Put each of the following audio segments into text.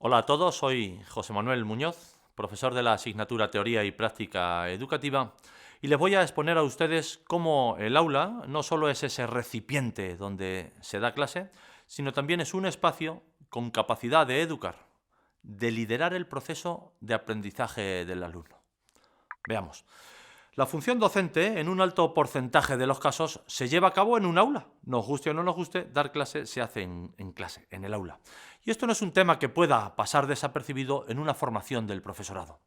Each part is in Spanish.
Hola a todos, soy José Manuel Muñoz, profesor de la asignatura Teoría y Práctica Educativa, y les voy a exponer a ustedes cómo el aula no solo es ese recipiente donde se da clase, sino también es un espacio con capacidad de educar, de liderar el proceso de aprendizaje del alumno. Veamos. La función docente, en un alto porcentaje de los casos, se lleva a cabo en un aula. Nos guste o no nos guste, dar clase se hace en clase, en el aula. Y esto no es un tema que pueda pasar desapercibido en una formación del profesorado.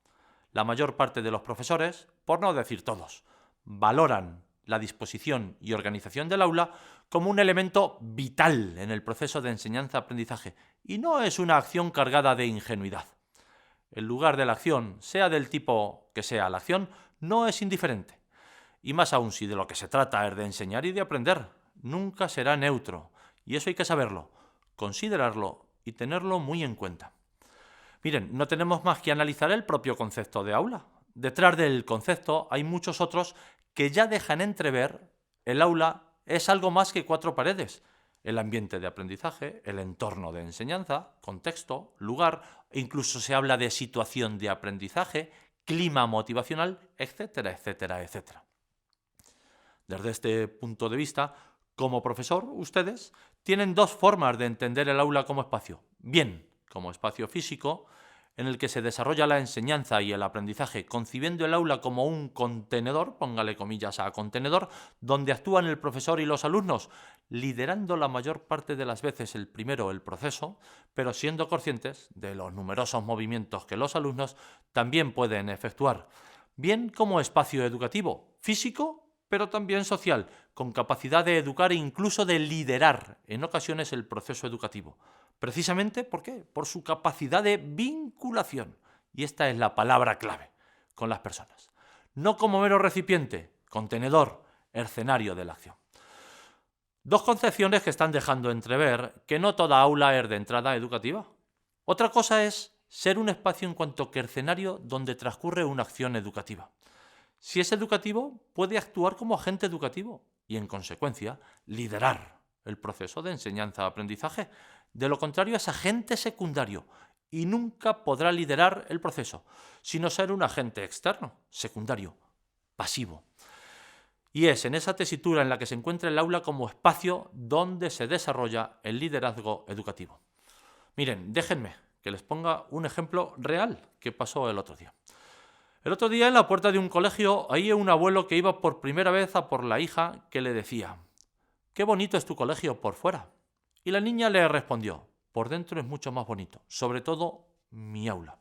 La mayor parte de los profesores, por no decir todos, valoran la disposición y organización del aula como un elemento vital en el proceso de enseñanza-aprendizaje, y no es una acción cargada de ingenuidad. El lugar de la acción, sea del tipo que sea la acción, no es indiferente. Y más aún si de lo que se trata es de enseñar y de aprender. Nunca será neutro. Y eso hay que saberlo, considerarlo y tenerlo muy en cuenta. Miren, no tenemos más que analizar el propio concepto de aula. Detrás del concepto hay muchos otros que ya dejan entrever el aula es algo más que cuatro paredes. El ambiente de aprendizaje, el entorno de enseñanza, contexto, lugar, e incluso se habla de situación de aprendizaje, clima motivacional, etcétera, etcétera, etcétera. Desde este punto de vista, como profesor, ustedes tienen dos formas de entender el aula como espacio. Bien, como espacio físico, en el que se desarrolla la enseñanza y el aprendizaje, concibiendo el aula como un contenedor, póngale comillas a contenedor, donde actúan el profesor y los alumnos, liderando la mayor parte de las veces el primero el proceso, pero siendo conscientes de los numerosos movimientos que los alumnos también pueden efectuar. Bien como espacio educativo, físico, pero también social, con capacidad de educar e incluso de liderar en ocasiones el proceso educativo. Precisamente, ¿por qué? Por su capacidad de vinculación. Y esta es la palabra clave con las personas. No como mero recipiente, contenedor, escenario de la acción. Dos concepciones que están dejando entrever que no toda aula es de entrada educativa. Otra cosa es ser un espacio en cuanto que escenario donde transcurre una acción educativa. Si es educativo, puede actuar como agente educativo y, en consecuencia, liderar el proceso de enseñanza-aprendizaje. De lo contrario, es agente secundario y nunca podrá liderar el proceso, sino ser un agente externo, secundario, pasivo. Y es en esa tesitura en la que se encuentra el aula como espacio donde se desarrolla el liderazgo educativo. Miren, déjenme que les ponga un ejemplo real que pasó el otro día. El otro día en la puerta de un colegio había un abuelo que iba por primera vez a por la hija que le decía: «Qué bonito es tu colegio por fuera». Y la niña le respondió: «Por dentro es mucho más bonito, sobre todo mi aula».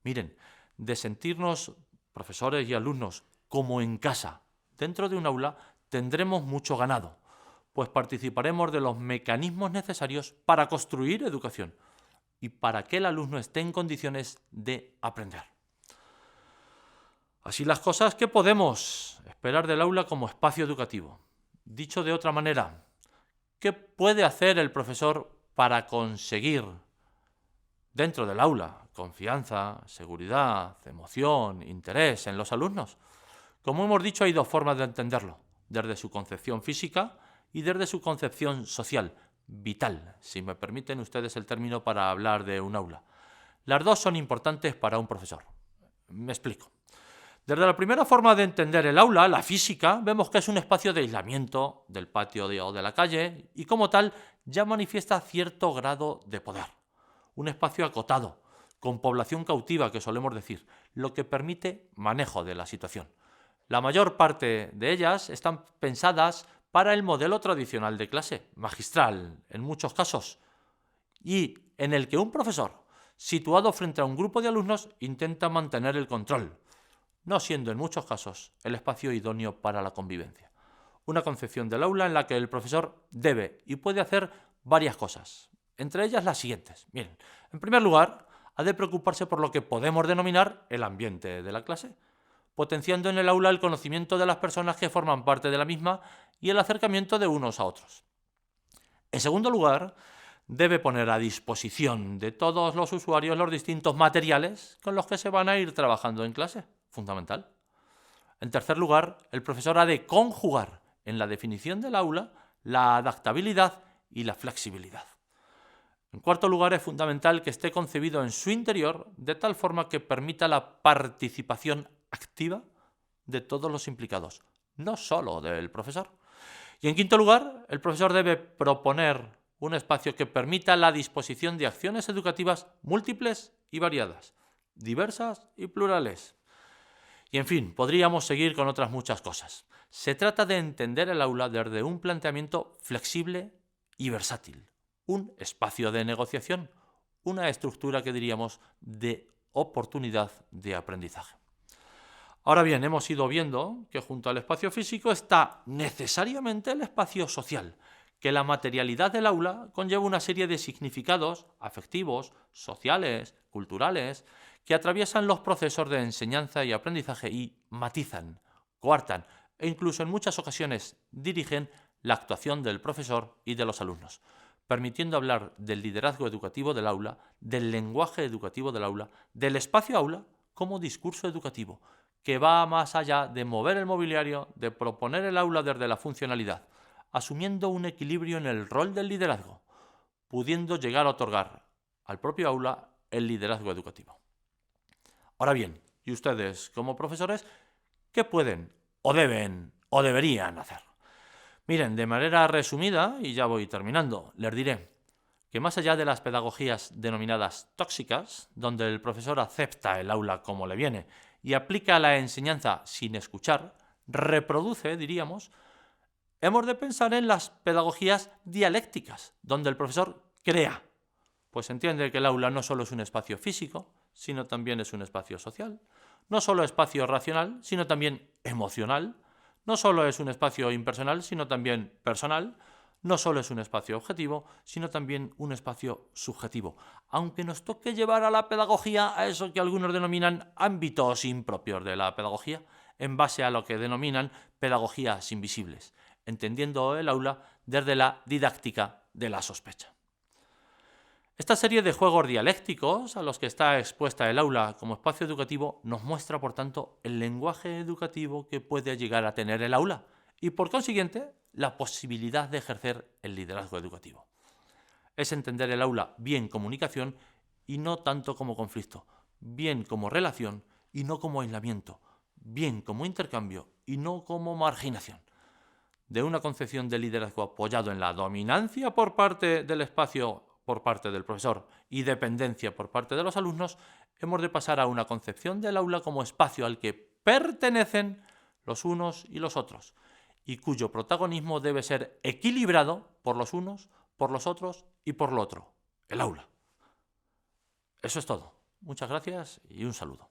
Miren, de sentirnos profesores y alumnos como en casa, dentro de un aula, tendremos mucho ganado, pues participaremos de los mecanismos necesarios para construir educación y para que el alumno esté en condiciones de aprender. Así las cosas, ¿qué podemos esperar del aula como espacio educativo? Dicho de otra manera, ¿qué puede hacer el profesor para conseguir dentro del aula confianza, seguridad, emoción, interés en los alumnos? Como hemos dicho, hay dos formas de entenderlo, desde su concepción física y desde su concepción social, vital, si me permiten ustedes el término para hablar de un aula. Las dos son importantes para un profesor. Me explico. Desde la primera forma de entender el aula, la física, vemos que es un espacio de aislamiento del patio o de la calle y como tal ya manifiesta cierto grado de poder. Un espacio acotado, con población cautiva, que solemos decir, lo que permite manejo de la situación. La mayor parte de ellas están pensadas para el modelo tradicional de clase, magistral en muchos casos, y en el que un profesor, situado frente a un grupo de alumnos, intenta mantener el control, no siendo en muchos casos el espacio idóneo para la convivencia. Una concepción del aula en la que el profesor debe y puede hacer varias cosas, entre ellas las siguientes. Bien, en primer lugar, ha de preocuparse por lo que podemos denominar el ambiente de la clase, potenciando en el aula el conocimiento de las personas que forman parte de la misma y el acercamiento de unos a otros. En segundo lugar, debe poner a disposición de todos los usuarios los distintos materiales con los que se van a ir trabajando en clase. Fundamental. En tercer lugar, el profesor ha de conjugar en la definición del aula la adaptabilidad y la flexibilidad. En cuarto lugar, es fundamental que esté concebido en su interior de tal forma que permita la participación activa de todos los implicados, no solo del profesor. Y en quinto lugar, el profesor debe proponer un espacio que permita la disposición de acciones educativas múltiples y variadas, diversas y plurales. Y en fin, podríamos seguir con otras muchas cosas. Se trata de entender el aula desde un planteamiento flexible y versátil, un espacio de negociación, una estructura que diríamos de oportunidad de aprendizaje. Ahora bien, hemos ido viendo que junto al espacio físico está necesariamente el espacio social, que la materialidad del aula conlleva una serie de significados afectivos, sociales, culturales, que atraviesan los procesos de enseñanza y aprendizaje y matizan, coartan e incluso en muchas ocasiones dirigen la actuación del profesor y de los alumnos, permitiendo hablar del liderazgo educativo del aula, del lenguaje educativo del aula, del espacio aula como discurso educativo, que va más allá de mover el mobiliario, de proponer el aula desde la funcionalidad, asumiendo un equilibrio en el rol del liderazgo, pudiendo llegar a otorgar al propio aula el liderazgo educativo. Ahora bien, ¿y ustedes como profesores qué pueden o deben o deberían hacer? Miren, de manera resumida, y ya voy terminando, les diré que más allá de las pedagogías denominadas tóxicas, donde el profesor acepta el aula como le viene y aplica la enseñanza sin escuchar, reproduce, diríamos, hemos de pensar en las pedagogías dialécticas, donde el profesor crea, pues entiende que el aula no solo es un espacio físico, sino también es un espacio social, no solo espacio racional, sino también emocional, no solo es un espacio impersonal, sino también personal, no solo es un espacio objetivo, sino también un espacio subjetivo, aunque nos toque llevar a la pedagogía a eso que algunos denominan ámbitos impropios de la pedagogía, en base a lo que denominan pedagogías invisibles, entendiendo el aula desde la didáctica de la sospecha. Esta serie de juegos dialécticos a los que está expuesta el aula como espacio educativo nos muestra, por tanto, el lenguaje educativo que puede llegar a tener el aula y, por consiguiente, la posibilidad de ejercer el liderazgo educativo. Es entender el aula bien comunicación y no tanto como conflicto, bien como relación y no como aislamiento, bien como intercambio y no como marginación. De una concepción de liderazgo apoyado en la dominancia por parte del espacio por parte del profesor y dependencia por parte de los alumnos, hemos de pasar a una concepción del aula como espacio al que pertenecen los unos y los otros, y cuyo protagonismo debe ser equilibrado por los unos, por los otros y por lo otro, el aula. Eso es todo. Muchas gracias y un saludo.